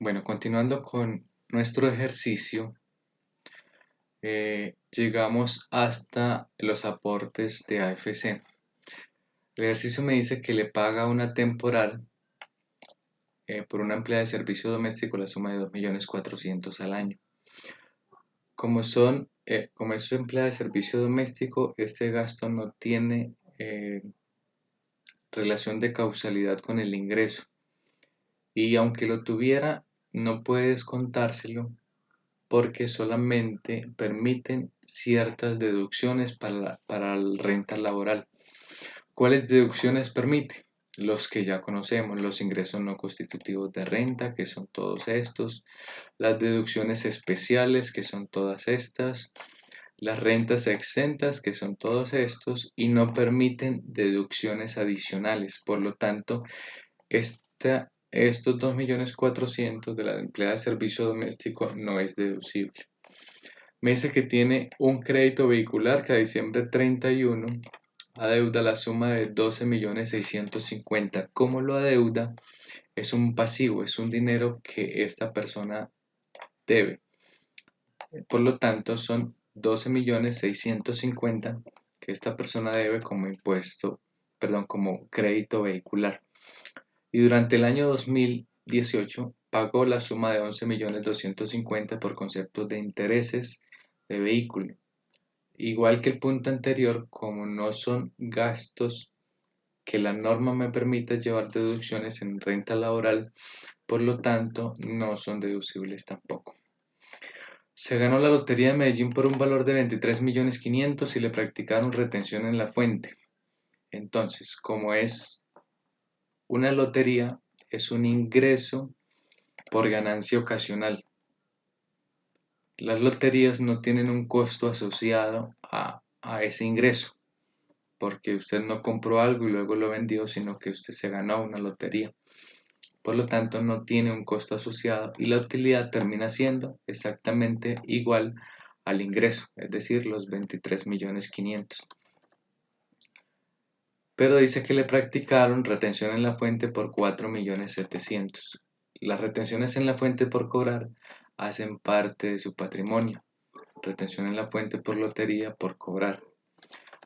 Bueno, continuando con nuestro ejercicio, llegamos hasta los aportes de AFC. El ejercicio me dice que le paga una temporal por una empleada de servicio doméstico la suma de 2.400.000 al año. Como es empleada de servicio doméstico, este gasto no tiene relación de causalidad con el ingreso. Y aunque lo tuviera, no puede descontárselo porque solamente permiten ciertas deducciones para la renta laboral. ¿Cuáles deducciones permite? Los que ya conocemos, los ingresos no constitutivos de renta, que son todos estos, las deducciones especiales, que son todas estas, las rentas exentas, que son todos estos, y no permiten deducciones adicionales. Por lo tanto, estos 2.400.000 de la empleada de servicio doméstico no es deducible. Me dice que tiene un crédito vehicular que a diciembre 31 adeuda la suma de 12.650.000. ¿Cómo lo adeuda? Es un pasivo, es un dinero que esta persona debe. Por lo tanto, son 12.650.000 que esta persona debe como como crédito vehicular. Y durante el año 2018 pagó la suma de 11.250.000 por conceptos de intereses de vehículo. Igual que el punto anterior, como no son gastos que la norma me permite llevar deducciones en renta laboral, por lo tanto no son deducibles tampoco. Se ganó la lotería de Medellín por un valor de 23.500.000 y le practicaron retención en la fuente. Entonces, como es una lotería, es un ingreso por ganancia ocasional. Las loterías no tienen un costo asociado a ese ingreso, porque usted no compró algo y luego lo vendió, sino que usted se ganó una lotería. Por lo tanto, no tiene un costo asociado y la utilidad termina siendo exactamente igual al ingreso, es decir, los 23.500.000. Pero dice que le practicaron retención en la fuente por 4.700.000. Las retenciones en la fuente por cobrar hacen parte de su patrimonio. Retención en la fuente por lotería por cobrar.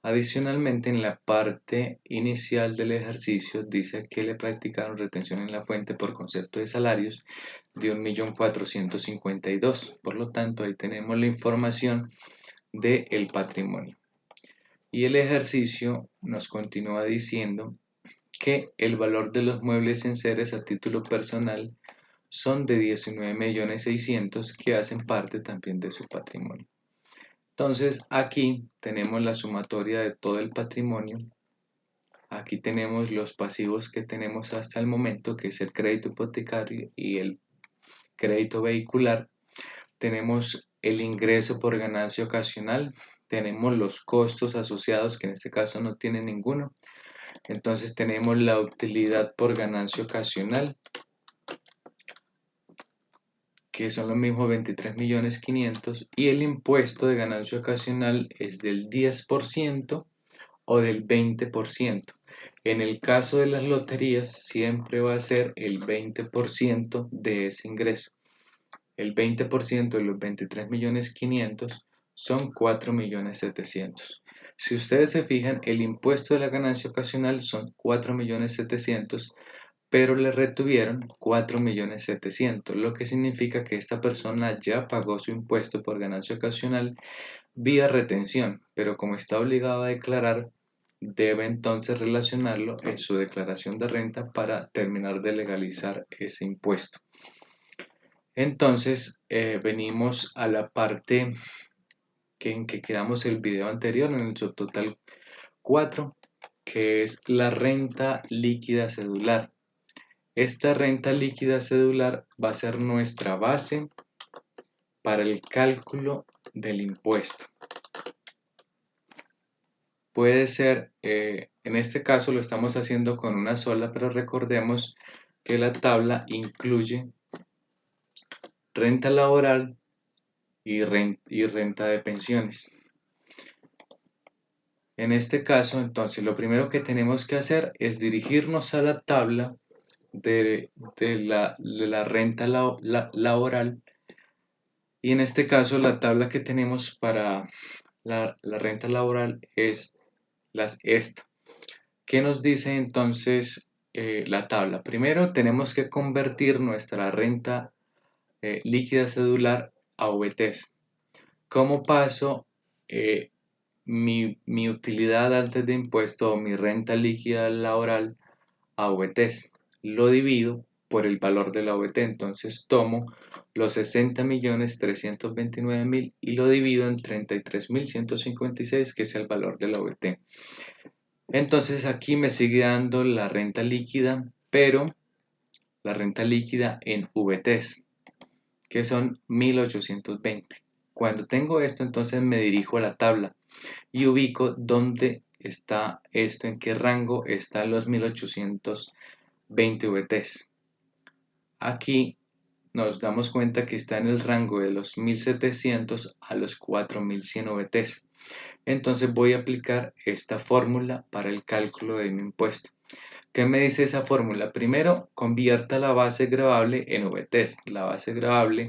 Adicionalmente, en la parte inicial del ejercicio dice que le practicaron retención en la fuente por concepto de salarios de 1.452.000. Por lo tanto, ahí tenemos la información del patrimonio. Y el ejercicio nos continúa diciendo que el valor de los muebles en seres a título personal son de 19.600.000 que hacen parte también de su patrimonio. Entonces aquí tenemos la sumatoria de todo el patrimonio. Aquí tenemos los pasivos que tenemos hasta el momento, que es el crédito hipotecario y el crédito vehicular. Tenemos el ingreso por ganancia ocasional. Tenemos los costos asociados, que en este caso no tiene ninguno. Entonces tenemos la utilidad por ganancia ocasional, que son los mismos 23.500.000, y el impuesto de ganancia ocasional es del 10% o del 20%. En el caso de las loterías siempre va a ser el 20% de ese ingreso. El 20% de los 23.500.000 son 4.700.000. Si ustedes se fijan, el impuesto de la ganancia ocasional son 4.700.000, pero le retuvieron 4.700.000, lo que significa que esta persona ya pagó su impuesto por ganancia ocasional vía retención, pero como está obligado a declarar, debe entonces relacionarlo en su declaración de renta para terminar de legalizar ese impuesto. Entonces venimos a la parte en que quedamos el video anterior, en el subtotal 4, que es la renta líquida cedular. Esta renta líquida cedular va a ser nuestra base para el cálculo del impuesto. Puede ser, en este caso lo estamos haciendo con una sola, pero recordemos que la tabla incluye renta laboral y renta de pensiones. En este caso, entonces, lo primero que tenemos que hacer es dirigirnos a la tabla de la renta laboral. Y en este caso la tabla que tenemos para la renta laboral es esta. ¿Qué nos dice entonces la tabla? Primero tenemos que convertir nuestra renta líquida cedular a VTs. ¿Cómo paso mi utilidad antes de impuesto o mi renta líquida laboral a VTs? Lo divido por el valor de la VT. Entonces tomo los 60.329.000 y lo divido en 33.156, que es el valor de la VT. Entonces aquí me sigue dando la renta líquida, pero la renta líquida en VTs, que son 1.820. Cuando tengo esto, entonces me dirijo a la tabla y ubico dónde está esto, en qué rango están los 1.820 VTs. Aquí nos damos cuenta que está en el rango de los 1.700 a los 4.100 VTs. Entonces voy a aplicar esta fórmula para el cálculo de mi impuesto. ¿Qué me dice esa fórmula? Primero, convierta la base gravable en VTs. La base gravable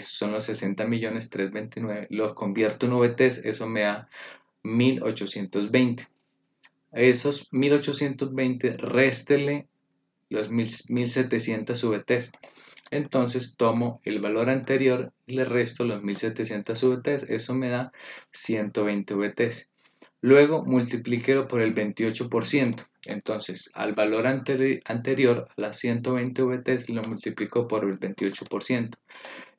son los 60.329.000. Los convierto en VTs, eso me da 1.820. A esos 1.820 réstele los 1.700 VTs. Entonces tomo el valor anterior y le resto los 1.700 VTs. Eso me da 120 VTs. Luego multiplíquelo por el 28%. Entonces al valor anterior, a las 120 VTs, lo multiplico por el 28%.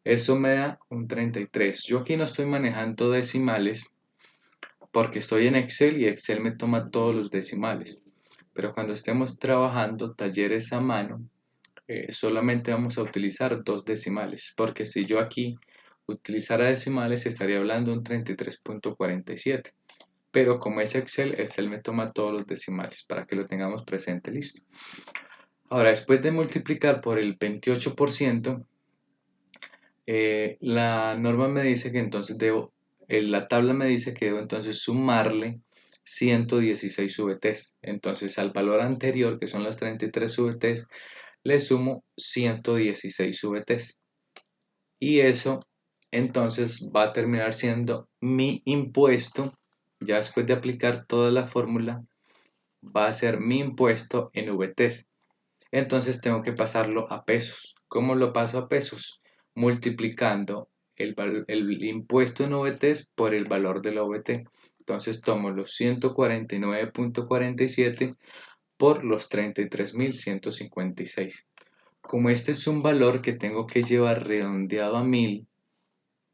Eso me da un 33. Yo aquí no estoy manejando decimales porque estoy en Excel y Excel me toma todos los decimales. Pero cuando estemos trabajando talleres a mano, solamente vamos a utilizar 2 decimales. Porque si yo aquí utilizara decimales estaría hablando de un 33.47. Pero como es Excel, Excel me toma todos los decimales para que lo tengamos presente. Listo. Ahora, después de multiplicar por el 28%, la norma me dice que entonces la tabla me dice que debo entonces sumarle 116 VTs. Entonces al valor anterior, que son las 33 VTs, le sumo 116 VTs. Y eso entonces va a terminar siendo mi impuesto. Ya después de aplicar toda la fórmula, va a ser mi impuesto en VTs. Entonces tengo que pasarlo a pesos. ¿Cómo lo paso a pesos? Multiplicando el impuesto en VTs por el valor de la VT. Entonces tomo los 149.47 por los 33.156. Como este es un valor que tengo que llevar redondeado a 1000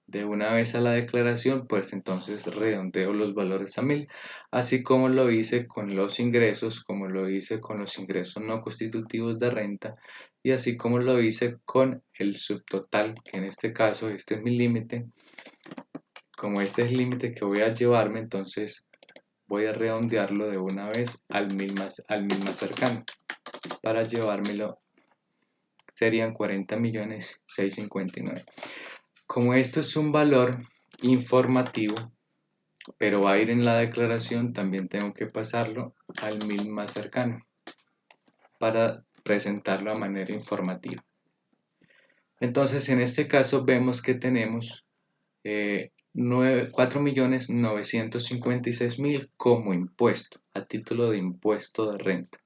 de una vez a la declaración, pues entonces redondeo los valores a 1000, así como lo hice con los ingresos, como lo hice con los ingresos no constitutivos de renta y así como lo hice con el subtotal, que en este caso este es mi límite. Como este es el límite que voy a llevarme, entonces voy a redondearlo de una vez al 1000 más cercano. Para llevármelo serían 40.659.000. Como esto es un valor informativo, pero va a ir en la declaración, también tengo que pasarlo al 1000 más cercano para presentarlo de manera informativa. Entonces, en este caso vemos que tenemos 4.956.000 como impuesto, a título de impuesto de renta.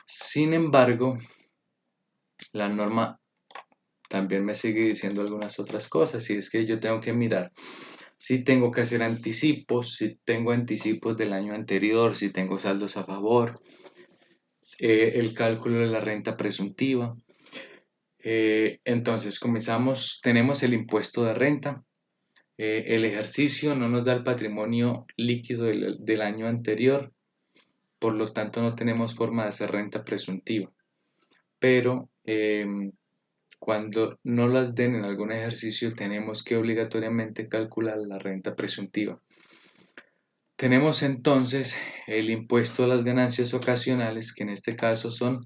Sin embargo, la norma también me sigue diciendo algunas otras cosas, y es que yo tengo que mirar si tengo que hacer anticipos, si tengo anticipos del año anterior, si tengo saldos a favor, el cálculo de la renta presuntiva. Entonces tenemos el impuesto de renta, el ejercicio no nos da el patrimonio líquido del año anterior, por lo tanto no tenemos forma de hacer renta presuntiva, pero cuando no las den en algún ejercicio tenemos que obligatoriamente calcular la renta presuntiva. Tenemos entonces el impuesto a las ganancias ocasionales, que en este caso son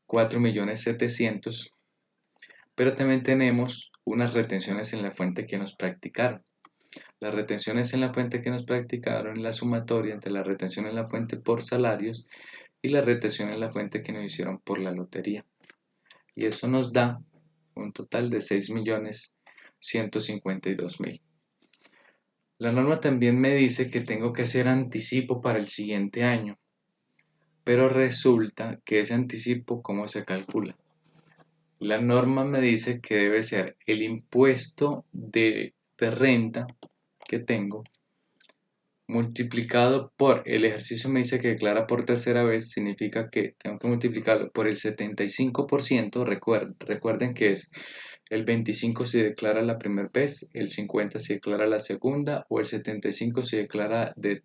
4.700.000, pero también tenemos unas retenciones en la fuente que nos practicaron. Las retenciones en la fuente que nos practicaron en la sumatoria entre la retención en la fuente por salarios y la retención en la fuente que nos hicieron por la lotería. Y eso nos da un total de 6.152.000. La norma también me dice que tengo que hacer anticipo para el siguiente año, pero resulta que ese anticipo, ¿cómo se calcula? La norma me dice que debe ser el impuesto de renta que tengo multiplicado por el ejercicio. Me dice que declara por tercera vez, significa que tengo que multiplicarlo por el 75%. Recuerden que es el 25 si declara la primera vez, el 50 si declara la segunda o el 75 si declara de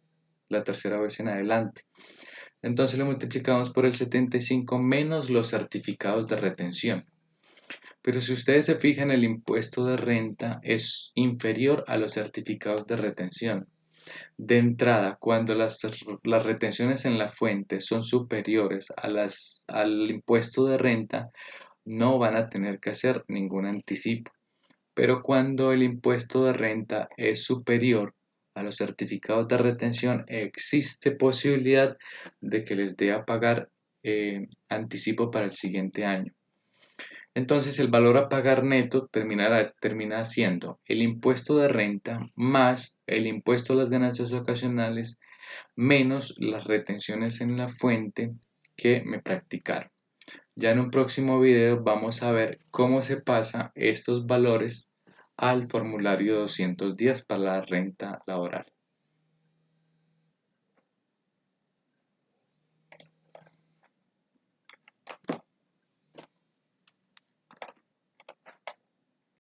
la tercera vez en adelante. Entonces lo multiplicamos por el 75 menos los certificados de retención. Pero si ustedes se fijan, el impuesto de renta es inferior a los certificados de retención. De entrada, cuando las retenciones en la fuente son superiores al impuesto de renta, no van a tener que hacer ningún anticipo. Pero cuando el impuesto de renta es superior a los certificados de retención, existe posibilidad de que les dé a pagar anticipo para el siguiente año. Entonces el valor a pagar neto termina siendo el impuesto de renta más el impuesto a las ganancias ocasionales menos las retenciones en la fuente que me practicaron. Ya en un próximo video vamos a ver cómo se pasa estos valores al formulario 210 para la renta laboral.